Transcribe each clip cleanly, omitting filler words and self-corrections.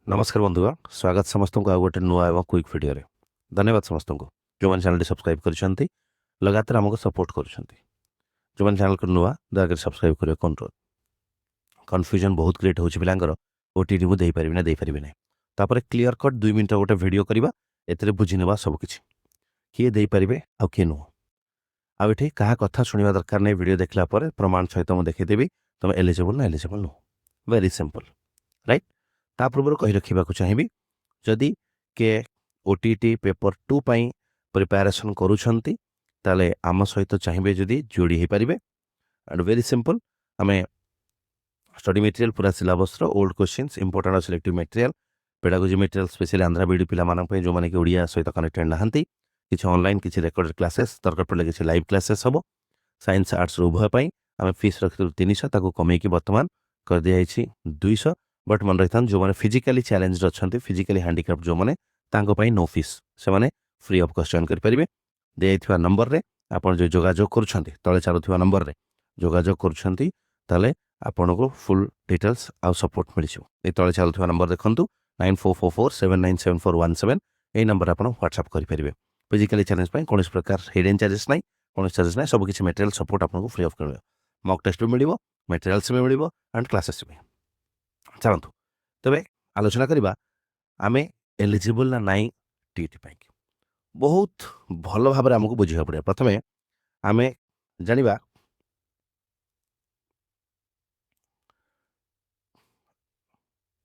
नमस्कार बंधुगण स्वागत समस्त को गोटे नुआ एवं क्विक वीडियो रे धन्यवाद समस्त को जो मैंने चैनल सब्सक्राइब कर लगातार आमको सपोर्ट कर जो मैंने चैनल को नुआ दयाकर सब्सक्राइब करेंगे अनुरोध कन्फ्यूजन बहुत क्रिएट हो पिलांकर ओटीटी मुझे पारि ना दे पारि ना तापर क्लीयर कट 2 मिनट गोटे वीडियो करवा एते बुझी नेबा सब किछि किए दे पारिबे आ किए नुह आ एठी कहा कथा सुनिबा दरकार नै वीडियो देखला पर प्रमाण सहित मु देखैदेबी तुम एलिजिबल ना एलिजिबल नुह वेरी सिंपल राइट ता पूर्व कही रखा चाहिए जदि के ओटीटी पेपर 2 पाई प्रिपेरेसन करूछंती ताले आम सहित चाहिए जदि जोड़ी हो पारे एंड वेरी सिंपल आम स्टडी मटेरियल पूरा सिलेबस ओल्ड क्वेश्चंस इंपोर्टेंट और selective material pedagogy material specially Andhra बीडी पिला जो मैंने कि ओडिया सहित कनेक्टेड नहांती किसी ऑनलाइन किसी रेकॉर्डेड क्लासेस दरकार पड़े किसी लाइव क्लासेस हम साइंस आर्ट्स उभय आम फीस रखी 300 कमेकी बर्तमान कर दिखाई 200 बट मन रही जो मैंने फिजिकली चैलेंज अच्छा फिजिकली हैंडिक्राफ्ट जो मैंने नो फीस से फ्री ऑफ कॉस्ट जॉइन करेंगे दिखाई नंबर रे आपन जो जोगाजोग कर तले चलुवा नंबर रे जोगाजोग कर आपन को फुल डिटेल्स आउ सपोर्ट मिल तले चलुवा नंबर देखूँ 9444797417 यही नंबर आप व्हाट्सअप करेंगे फिजिकली चैलेंज कौन प्रकार हिडन चार्जेस ना कौन चार्जेस ना सब किसी मटेरियल सपोर्ट आपको फ्री ऑफ कर मॉक टेस्ट भी मिल मटेरियल्स भी मिल एंड क्लासेस भी चलतु तेरे आलोचना करवा आम एलिजिबल ना नाई टीटी पाई बहुत भल भाव आमको बुझा पड़े प्रथम आम जाना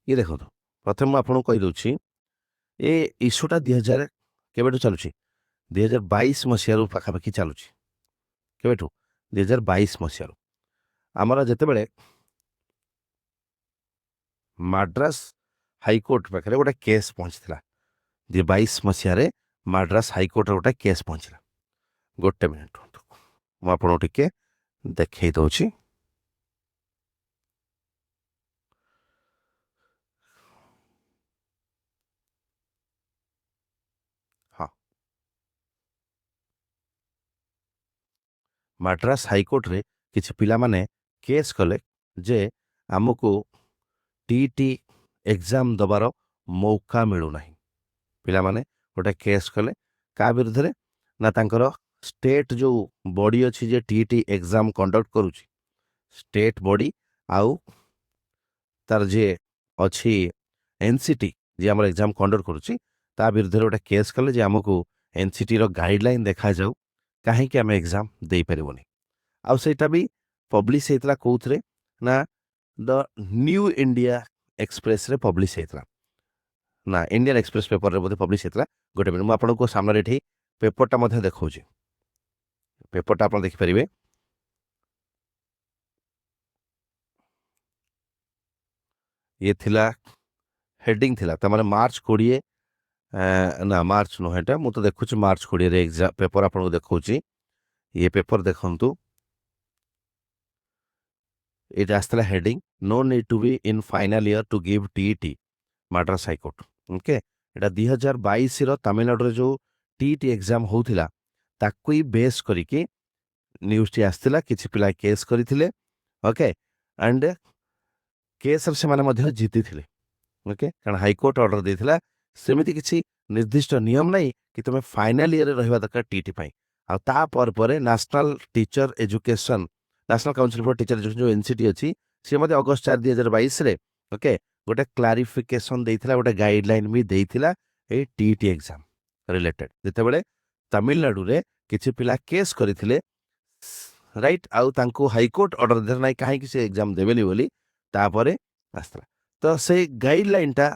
ये देखो प्रथम आपको कहीदे ये इश्यूटा 2000 केवेठू चलुची 2022 मसीह पाखापाखि चलुची केवेठू 2022 मसीह आमर जितेबले माड्रास हाईकोर्ट पाखे गोटे केस पहुंचला 22 मसीह माड्रास हाईकोर्ट गोटे केस पहुंचला गोटे मिनिट मुझे टिके देखे दूसरी हाँ माड्रास हाईकोर्ट रे किसी पिला माने केस कले जे आमको टीटी एग्जाम दबार मौका मिलूना पिला माने गोटे केस कले का विरुद्ध ना तांकर स्टेट जो बॉडी अच्छी जे टीटी एग्जाम कंडक्ट करुची स्टेट बॉडी आउ तार जे अच्छी एनसीटी जे आम एग्जाम कंडक्ट करुची ता विरुद्ध गोटे केस कले जे आमको एनसीटी रो गाइडलाइन देखा जाऊ कहीं आम एग्जाम दे पारिबोनी आउ सेटा भी पब्लिश होता कौन ना द न्यू इंडिया एक्सप्रेस रे पब्लिश होता ना इंडियन एक्सप्रेस पेपर रे बोधे पब्लिश होता गोटे मिनट मुझे आपको सामने ये पेपरटा देखा पेपरटा आप देखिपारे ये थिला हेडिंग थिला तमाने मार्च 20 ना मार्च नुहेटा मु तो देखुची मार्च 20 रे एग्जाम पेपर आपको देखा ये पेपर देखंतु इट आसला heading no need to be in final year to give TT Madras high court okay एटा 2022 रो तमिलनाडु जो टीटी एग्जाम होउथिला ताकू ही बेस करिके न्यूज टी आसला किछि पिला केस करिथिले ओके एंड केस से माने मध्य जीति थिले ओके कारण हाईकोर्ट ऑर्डर देथिला सेमिति किछि निर्दिष्ट नियम नहीं कि तुम फाइनल ईयर रहिबा दरकार टीटी पाई आ ता पर national teacher education national council for teacher education जो एनसीटी अच्छी सी मत अगस्त 4 2022 रे ओके गोटे क्लारिफिकेशन देइथिला गोटे गाइडलाइन भी देइथिला ए टीटी एग्जाम रिलेटेड जेतेबेले तमिलनाडु रे किछि पिला केस करिथिले राइट आउ तांको हाईकोर्ट ऑर्डर देर नाही काहे कि से एग्जाम देबेनी बोली तापरे आस्तला तो से गाइडलाइन टा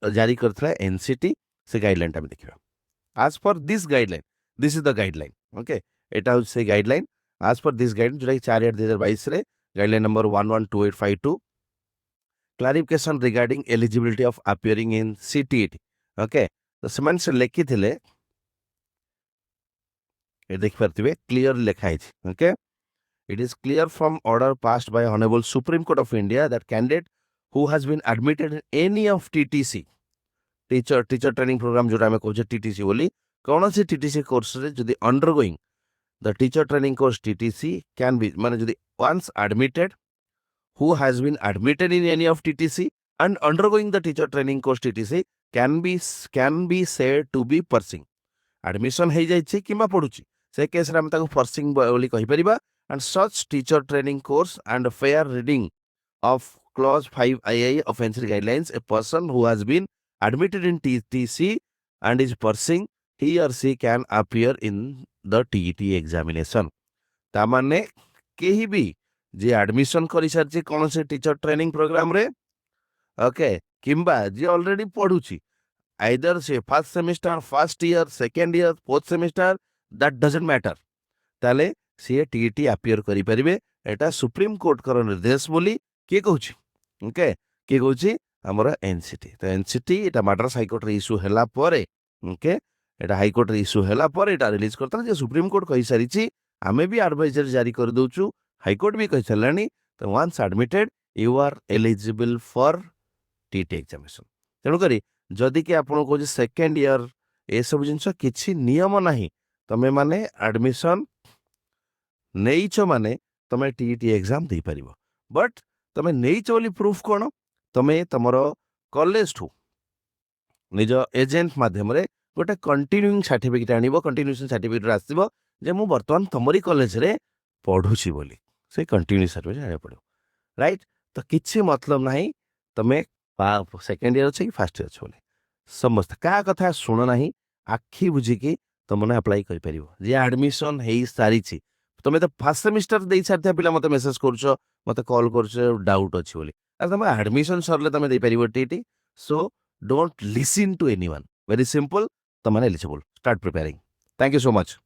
जारी करथिला एनसीटी से गाइडलाइन टा भी देखिबा आज पर this guideline this is the guideline okay एटा हो से गाइडलाइन आज पर दिस गाइडलाइन जो 4/8/2022 रे guideline number 112852 clarification regarding eligibility of appearing in CTET okay तो सेमान से लिखि थिले ए देख परतिबे क्लियर लिखा है okay it is clear from order passed by honourable supreme court of India that candidate who has been admitted in any of TTC teacher training programme जो आम कहूँ टीटीसी बोली कौन सी टीटीसी कोर्स रे जदि undergoing the teacher training course TTC can be माने जदि once admitted who has been admitted in any of TTC and undergoing the teacher training course TTC can be said to be pursuing admission ହେଇ ଯାଇଛି କିମ୍ବା ପଢୁଛି ସେ କେସରେ ଆମେ ତାକୁ pursuing ବୋଲି କହିପାରିବା and such teacher training course and fair reading of clause 5 II of NCT guidelines a person who has been admitted in TTC and is pursuing he or she can appear in the TET examination तामाने केही भी जे admission करि सारछि कोनसे teacher training programme रे okay किंबा जे already पढुछि either से first semester first year second year fourth semester that doesn't matter ताले से TET appear करि परिबे एटा सुप्रीम कोर्ट कर निर्देश बोली के कहउछि ओके के कहउछि हमर एनसीटी तो एनसीटी एटा मद्रास हाई कोर्ट रे इशू हला परे ओके एटा हाई कोर्ट रे इशू हला परे एटा रिलीज करता जे सुप्रीम कोर्ट कहि सारिछि आमे भी एडवाइजर जारी कर दउछु हाई कोर्ट भी कहि चलानी तो once admitted you are eligible for TT examination तेणु करी जदि कि आपण को सेकेंड ईयर ए सब जिंस किछि नियम नाही तमे माने एडमिशन नेइछ माने तमे टीटी एग्जाम दे परिबो बट तमे नेइछ बोली प्रूफ कोन तमे तमरो कॉलेज ठू निज एजेंट माध्यम रे गोटे कंटिन्यूइंग सर्टिफिकेट आनिबो कंटिन्यूएशन सर्टिफिकेट आसीबो जे मु वर्तमान तमरी कॉलेज रे पढुछि बोली से कंटिन्यू सर्टिफिकेट आने पड़ो राइट तो किछि मतलब नाही तमे सेकेंड ईयर अछि फर्स्ट ईयर अछि बोली समस्त का कथा सुन नाही आखी बुझी कि तमने अप्लाई करि परिबो जे एडमिशन हेई सारिछि तमे तो फर्स्ट सेमिस्टर देई सारथिया पिला मते मेसेज करछो मते कॉल करछो डाउट अछि बोली आ तमे एडमिशन सरले तमे देई परिबो TT so don't listen to anyone very simple तमने eligible start preparing thank you so much